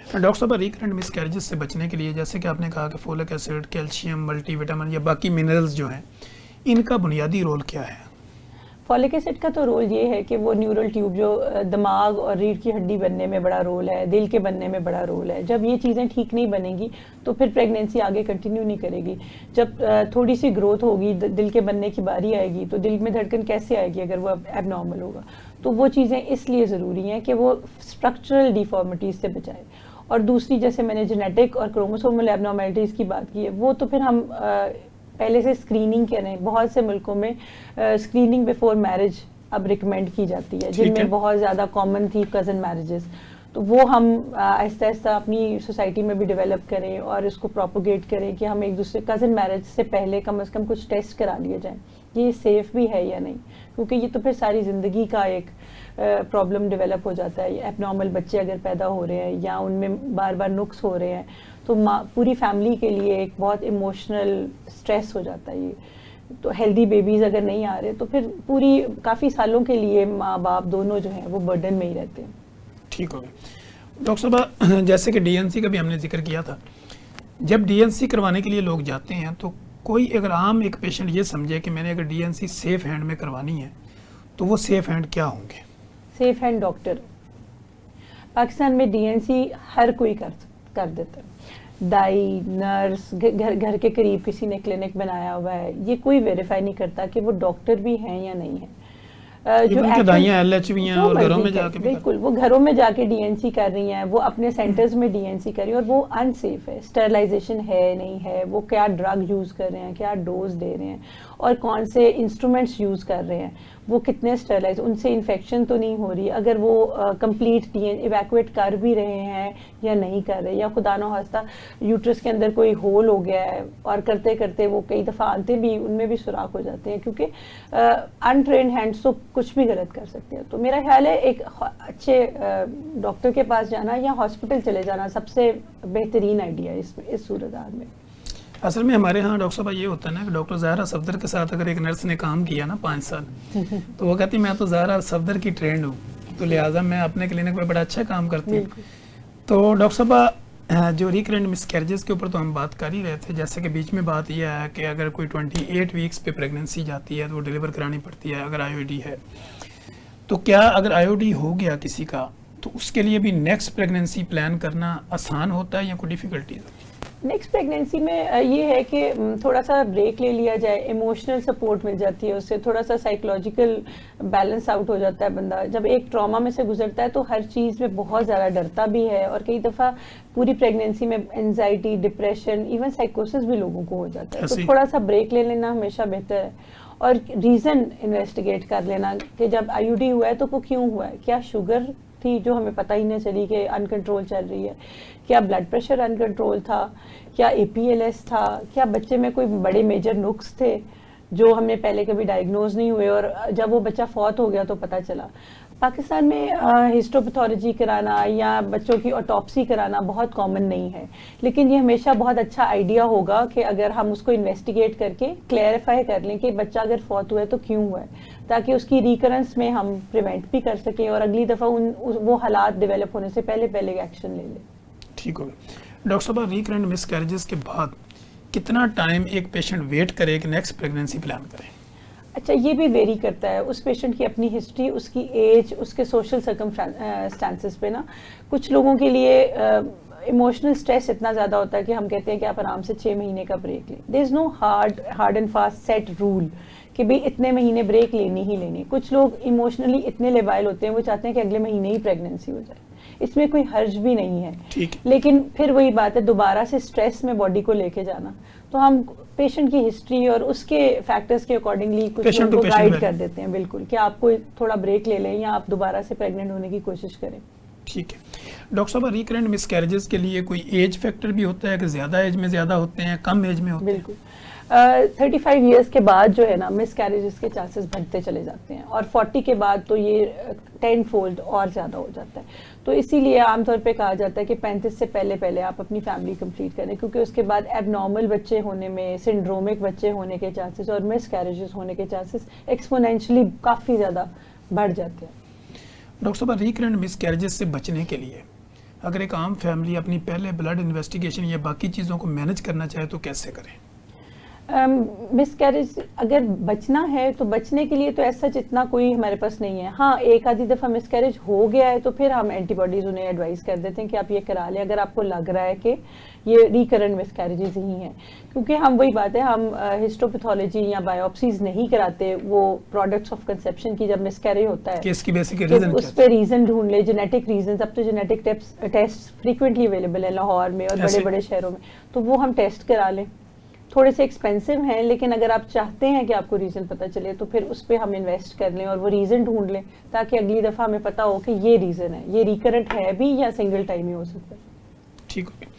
Doctor साहब, recurrent miscarriages से बचने के लिए जैसे कि आपने कहा कि फोलिक एसिड, कैल्शियम, मल्टीविटामिन या बाकी मिनरल्स जो हैं, इनका बुनियादी रोल क्या है? फॉलिक एसिड का तो रोल ये है कि वो न्यूरल ट्यूब जो दिमाग और रीढ़ की हड्डी बनने में बड़ा रोल है, दिल के बनने में बड़ा रोल है। जब ये चीज़ें ठीक नहीं बनेंगी तो फिर प्रेगनेंसी आगे कंटिन्यू नहीं करेगी। जब थोड़ी सी ग्रोथ होगी, दिल के बनने की बारी आएगी, तो दिल में धड़कन कैसे आएगी अगर वो एबनॉर्मल होगा? तो वो चीज़ें इसलिए ज़रूरी हैं कि वो स्ट्रक्चरल डिफॉर्मिटीज़ से बचाए। और दूसरी, जैसे मैंने जेनेटिक और क्रोमोसोमल एबनॉर्मलिटीज़ की बात की है, वो तो फिर हम पहले से स्क्रीनिंग करें। बहुत से मुल्कों में स्क्रीनिंग बिफोर मैरिज अब रिकमेंड की जाती है, जिनमें बहुत ज़्यादा कॉमन थी कज़न मैरिजेस। तो वो हम आहिस्ता आहिस्ता अपनी सोसाइटी में भी डेवलप करें और इसको प्रोपोगेट करें कि हम एक दूसरे कज़न मैरिज से पहले कम से कम कुछ टेस्ट करा लिए जाएं, ये सेफ़ भी है या नहीं, क्योंकि ये तो फिर सारी ज़िंदगी का एक प्रॉब्लम डेवलप हो जाता है। एबनॉर्मल बच्चे अगर पैदा हो रहे हैं या उनमें बार बार नुक्स हो रहे हैं तो पूरी फैमिली के लिए एक बहुत इमोशनल स्ट्रेस हो जाता है ये। तो हेल्दी बेबीज़ अगर नहीं आ रहे तो फिर पूरी काफ़ी सालों के लिए माँ बाप दोनों जो हैं वो बर्डन में ही रहते हैं। ठीक हो गया। डॉक्टर साहब, जैसे कि डीएनसी का भी हमने जिक्र किया था, जब डीएनसी करवाने के लिए लोग जाते हैं तो कोई अगर आम एक पेशेंट ये समझे कि मैंने अगर डीएनसी सेफ हैंड में करवानी है तो वो सेफ हैंड क्या होंगे? Safe hand doctor. पाकिस्तान में डीएनसी हर कोई कर देता है। दाई, नर्स, घर के करीब किसी ने क्लिनिक बनाया हुआ है, ये कोई वेरीफाई नहीं करता कि वो डॉक्टर भी हैं या नहीं है। जो दाइयां एलएच भी हैं और घरों में जाके बिल्कुल वो घरों में जाके डीएनसी कर रही हैं, वो अपने सेंटर्स में डीएनसी कर रही हैं और वो अनसेफ है। स्टरलाइजेशन है नहीं है, वो क्या ड्रग यूज़ कर रहे हैं, क्या डोज दे रहे हैं और कौन से इंस्ट्रूमेंट्स यूज़ कर रहे हैं, वो कितने स्टरलाइज, उनसे इन्फेक्शन तो नहीं हो रही, अगर वो कंप्लीट इवैक्यूएट कर भी रहे हैं या नहीं कर रहे, या खुदा न खास्ता यूट्रस के अंदर कोई होल हो गया है और करते करते वो कई दफ़ा आते भी उनमें भी सुराख हो जाते हैं, क्योंकि अनट्रेन्ड हैंड्स तो कुछ भी गलत कर सकते हैं। तो मेरा ख्याल है एक अच्छे डॉक्टर के पास जाना या हॉस्पिटल चले जाना सबसे बेहतरीन आइडिया है इस सूरत में। असल में हमारे यहाँ डॉक्टर साहब ये होता है ना कि डॉक्टर ज़हरा सफदर के साथ अगर एक नर्स ने काम किया ना 5 साल तो वो कहती मैं तो ज़हरा सफदर की ट्रेंड हूँ, तो लिहाजा मैं अपने क्लिनिक में बड़ा अच्छा काम करती हूँ। तो डॉक्टर साहब, जो रिकरेंट मिसकैरेजेस के ऊपर तो हम बात कर ही रहे थे, जैसे कि बीच में बात यह है कि अगर कोई 28 वीक्स पे प्रेगनेंसी जाती है तो वो डिलीवर करानी पड़ती है अगर आईओडी है। तो क्या अगर आईओडी हो गया किसी का तो उसके लिए भी नेक्स्ट प्रेगनेंसी प्लान करना आसान होता है या कोई डिफ़िकल्टीज? नेक्स्ट प्रेगनेंसी में ये है कि थोड़ा सा ब्रेक ले लिया जाए, इमोशनल सपोर्ट मिल जाती है, उससे थोड़ा सा साइकोलॉजिकल बैलेंस आउट हो जाता है बंदा। जब एक ट्रॉमा में से गुजरता है तो हर चीज़ में बहुत ज़्यादा डरता भी है और कई दफ़ा पूरी प्रेगनेंसी में एंजाइटी, डिप्रेशन, इवन साइकोसिस भी लोगों को हो जाता है। तो थोड़ा सा ब्रेक ले लेना हमेशा बेहतर है और रीज़न इन्वेस्टिगेट कर लेना कि जब आईयूडी हुआ है तो वो क्यों हुआ है। क्या शुगर थी जो हमें पता ही नहीं चली कि अनकंट्रोल चल रही है, क्या ब्लड प्रेशर अनकंट्रोल था, क्या एपीएलएस था, क्या बच्चे में कोई बड़े मेजर नुक्स थे जो हमें पहले कभी डायग्नोज नहीं हुए और जब वो बच्चा फौत हो गया तो पता चला। पाकिस्तान में हिस्टोपैथोलॉजी कराना या बच्चों की ऑटोप्सी कराना बहुत कॉमन नहीं है, लेकिन ये हमेशा बहुत अच्छा आइडिया होगा कि अगर हम उसको इन्वेस्टिगेट करके क्लैरिफाई कर लें कि बच्चा अगर फौत हुआ है तो क्यों हुआ है, ताकि उसकी रिकरेंस में हम प्रिवेंट भी कर सकें और अगली दफ़ा वो हालात डेवलप होने से पहले एक्शन ले लें। ठीक होगा। डॉक्टर साहब, रिकरेंट मिसकैरेजेस के बाद कितना टाइम एक पेशेंट वेट करे कि नेक्स्ट प्रेगनेंसी प्लान करें? अच्छा, ये भी वेरी करता है उस पेशेंट की अपनी हिस्ट्री, उसकी एज, उसके सोशल सर्कमस्टांसेस पे ना। कुछ लोगों के लिए इमोशनल स्ट्रेस इतना ज़्यादा होता है कि हम कहते हैं कि आप आराम से 6 महीने का ब्रेक लें। There is no hard and fast set rule कि भाई इतने महीने ब्रेक लेनी ही लेनी। कुछ लोग इमोशनली इतने लेबाइल होते हैं, वो चाहते हैं कि अगले महीने ही प्रेगनेंसी हो जाए, इसमें कोई हर्ज भी नहीं है। लेकिन फिर वही बात है, दोबारा से स्ट्रेस में बॉडी को लेके जाना। तो हम पेशेंट की हिस्ट्री और उसके फैक्टर्स के अकॉर्डिंगली कुछ लोगों को गाइड कर देते हैं, बिल्कुल, कि आपको थोड़ा ब्रेक ले लें या आप दोबारा से प्रेग्नेंट होने की कोशिश करें। ठीक है। डॉक्टर साहब, रिकरेंट मिसकैरेजेस के लिए कोई एज फैक्टर भी होता है कि ज़्यादा एज में ज़्यादा होते हैं, कम एज में होते हैं? बिल्कुल। 35 ईयर्स के बाद जो है ना, मिसकैरेजेस के चांसेस बढ़ते चले जाते हैं और 40 के बाद तो ये 10 फोल्ड और ज़्यादा हो जाता है। तो इसीलिए आमतौर पे कहा जाता है कि 35 से पहले आप अपनी फैमिली कंप्लीट करें, क्योंकि उसके बाद एबनॉर्मल बच्चे होने में, सिंड्रोमिक बच्चे होने के चांसेस और मिसकैरेजेस होने के चांसेस एक्सपोनेंशियली काफ़ी ज़्यादा बढ़ जाते हैं। डॉक्टर साहब, रिकरेंट मिसकैरेजेस से बचने के लिए अगर एक आम फैमिली अपनी पहले ब्लड इन्वेस्टिगेशन या बाकी चीज़ों को मैनेज करना चाहे तो कैसे करें? मिसकैरेज अगर बचना है तो बचने के लिए तो ऐसा इतना कोई हमारे पास नहीं है। हाँ, एक आधी दफ़ा मिसकैरेज हो गया है तो फिर हम एंटीबॉडीज़ उन्हें एडवाइस कर देते हैं कि आप ये करा लें अगर आपको लग रहा है कि ये रिकरेंट मिसकैरेजेस ही हैं, क्योंकि हम वही बात है, हम हिस्टोपैथोलॉजी या बायोप्सीज नहीं कराते वो प्रोडक्ट्स ऑफ कंसेप्शन की जब मिसकैरेज होता है। इसकी बेसिक तो रीज़न उस पर रीज़न ढूंढ ले, जेनेटिक रीजन। अब तो जेनेटिक टेस्ट फ्रीक्वेंटली अवेलेबल है लाहौर में और बड़े बड़े शहरों में, तो वो हम टेस्ट करा लें। थोड़े से एक्सपेंसिव हैं, लेकिन अगर आप चाहते हैं कि आपको रीज़न पता चले तो फिर उस पर हम इन्वेस्ट कर लें और वो रीज़न ढूंढ लें, ताकि अगली दफ़ा हमें पता हो कि ये रीज़न है, ये रिकरेंट है भी या सिंगल टाइम ही हो सकता है। ठीक हो गया।